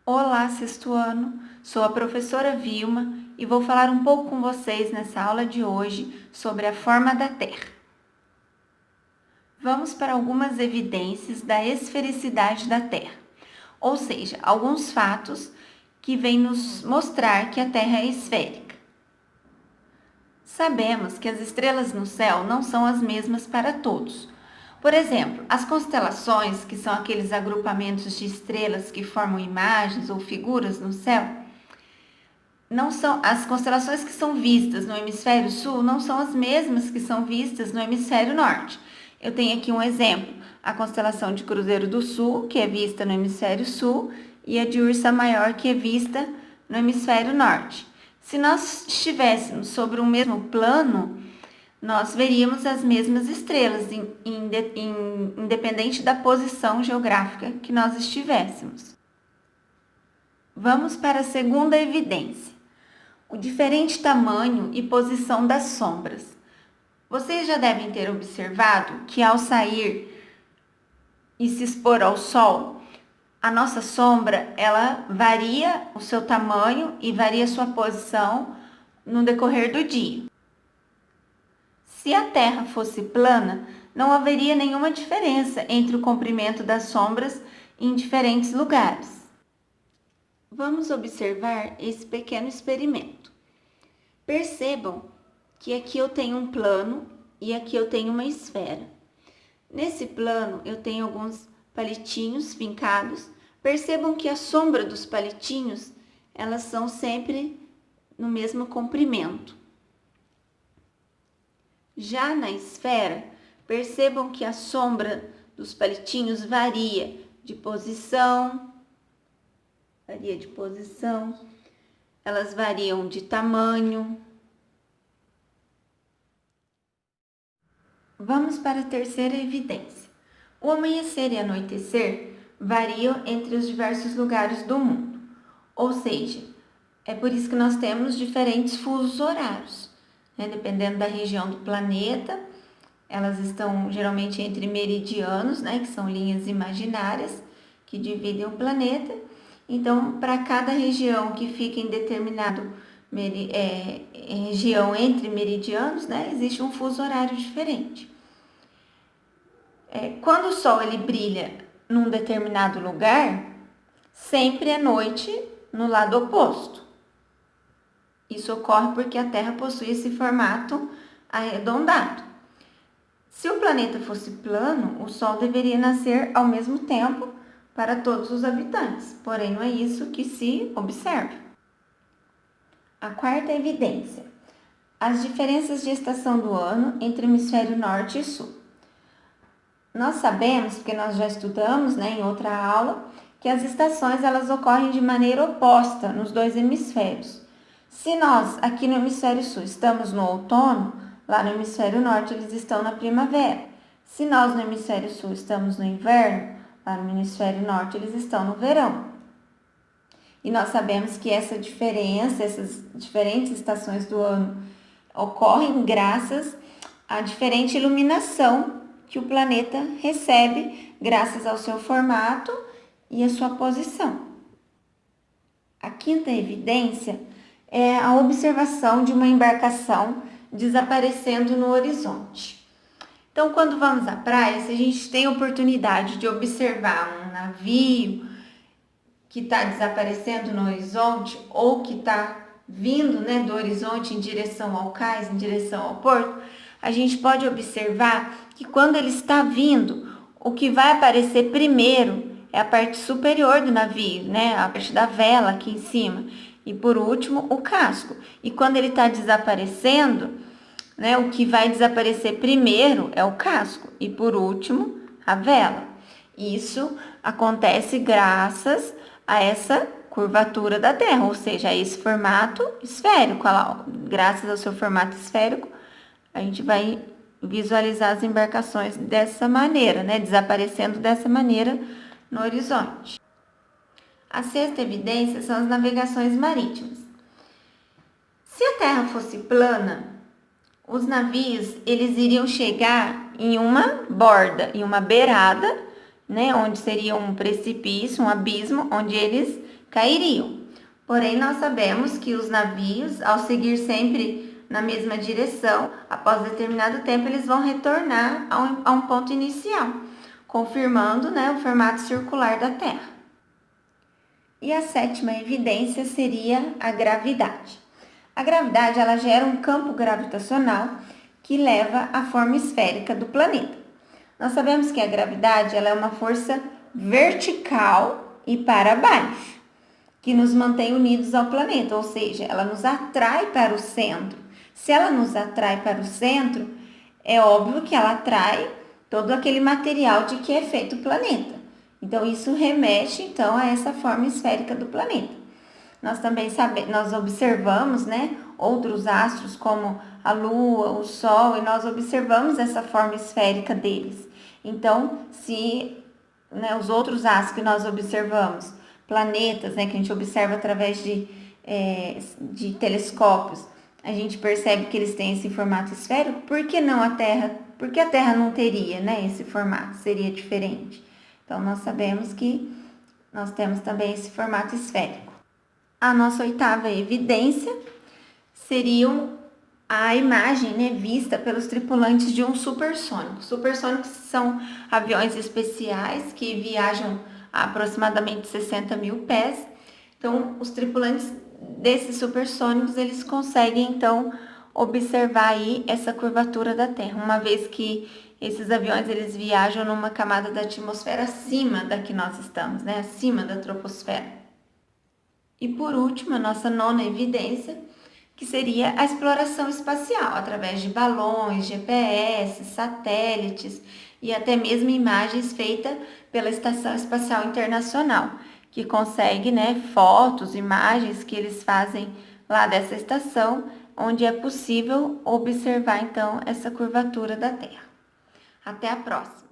Olá, sexto ano. Sou a professora Vilma e vou falar um pouco com vocês nessa aula de hoje sobre a forma da Terra. Vamos para algumas evidências da esfericidade da Terra, ou seja, alguns fatos que vêm nos mostrar que a Terra é esférica. Sabemos que as estrelas no céu não são as mesmas para todos. Por exemplo, as constelações, que são aqueles agrupamentos de estrelas que formam imagens ou figuras no céu, não são as constelações que são vistas no hemisfério sul não são as mesmas que são vistas no hemisfério norte. Eu tenho aqui um exemplo, a constelação de Cruzeiro do Sul, que é vista no hemisfério sul, e a de Ursa Maior, que é vista no hemisfério norte. Se nós estivéssemos sobre o mesmo plano, nós veríamos as mesmas estrelas, independente da posição geográfica que nós estivéssemos. Vamos para a segunda evidência: o diferente tamanho e posição das sombras. Vocês já devem ter observado que ao sair e se expor ao sol, a nossa sombra, ela varia o seu tamanho e varia a sua posição no decorrer do dia. Se a Terra fosse plana, não haveria nenhuma diferença entre o comprimento das sombras em diferentes lugares. Vamos observar esse pequeno experimento. Percebam que aqui eu tenho um plano e aqui eu tenho uma esfera. Nesse plano eu tenho alguns palitinhos fincados. Percebam que a sombra dos palitinhos, elas são sempre no mesmo comprimento. Já na esfera, percebam que a sombra dos palitinhos varia de posição, elas variam de tamanho. Vamos para a terceira evidência. O amanhecer e anoitecer variam entre os diversos lugares do mundo, ou seja, é por isso que nós temos diferentes fusos horários, né? Dependendo da região do planeta, elas estão geralmente entre meridianos, né? Que são linhas imaginárias que dividem o planeta. Então, para cada região que fica em determinado região entre meridianos, né? Existe um fuso horário diferente. Quando o Sol ele brilha num determinado lugar, sempre é noite no lado oposto. Isso ocorre porque a Terra possui esse formato arredondado. Se o planeta fosse plano, o Sol deveria nascer ao mesmo tempo para todos os habitantes, porém não é isso que se observa. A quarta evidência: as diferenças de estação do ano entre o hemisfério norte e sul. Nós sabemos, porque nós já estudamos, né, em outra aula, que as estações elas ocorrem de maneira oposta nos dois hemisférios. Se nós, aqui no hemisfério sul, estamos no outono, lá no hemisfério norte eles estão na primavera. Se nós no hemisfério sul estamos no inverno, lá no hemisfério norte eles estão no verão. E nós sabemos que essa diferença, essas diferentes estações do ano ocorrem graças à diferente iluminação que o planeta recebe graças ao seu formato e à sua posição. A quinta evidência é a observação de uma embarcação desaparecendo no horizonte. Então, quando vamos à praia, se a gente tem a oportunidade de observar um navio que está desaparecendo no horizonte ou que está vindo, né, do horizonte em direção ao cais, em direção ao porto, a gente pode observar que quando ele está vindo, o que vai aparecer primeiro é a parte superior do navio, né, a parte da vela aqui em cima, e por último o casco. E quando ele está desaparecendo, né, o que vai desaparecer primeiro é o casco e por último a vela. Isso acontece graças a essa curvatura da Terra, ou seja, a esse formato esférico. Graças ao seu formato esférico, a gente vai visualizar as embarcações dessa maneira, né? Desaparecendo dessa maneira no horizonte. A sexta evidência são as navegações marítimas. Se a Terra fosse plana, os navios eles iriam chegar em uma borda, em uma beirada, né? Onde seria um precipício, um abismo, onde eles cairiam. Porém, nós sabemos que os navios, ao seguir sempre na mesma direção, após determinado tempo, eles vão retornar a um ponto inicial, confirmando, né, o formato circular da Terra. E a sétima evidência seria a gravidade. A gravidade, ela gera um campo gravitacional que leva à forma esférica do planeta. Nós sabemos que a gravidade, ela é uma força vertical e para baixo, que nos mantém unidos ao planeta, ou seja, ela nos atrai para o centro. Se ela nos atrai para o centro, é óbvio que ela atrai todo aquele material de que é feito o planeta. Então, isso remete, então, a essa forma esférica do planeta. Nós também nós observamos, né, outros astros como a Lua, o Sol, e nós observamos essa forma esférica deles. Então, se, né, os outros astros que nós observamos, planetas, né, que a gente observa através de telescópios, a gente percebe que eles têm esse formato esférico. Por que não a Terra? Por que a Terra não teria, né, esse formato? Seria diferente. Então, nós sabemos que nós temos também esse formato esférico. A nossa oitava evidência seria a imagem, né, vista pelos tripulantes de um supersônico. Supersônicos são aviões especiais que viajam a aproximadamente 60 mil pés. Então, os tripulantes desses supersônicos, eles conseguem, então, observar aí essa curvatura da Terra, uma vez que esses aviões, eles viajam numa camada da atmosfera acima da que nós estamos, né, acima da troposfera. E por último, a nossa nona evidência, que seria a exploração espacial, através de balões, GPS, satélites e até mesmo imagens feitas pela Estação Espacial Internacional, que consegue, né, fotos, imagens que eles fazem lá dessa estação, onde é possível observar, então, essa curvatura da Terra. Até a próxima!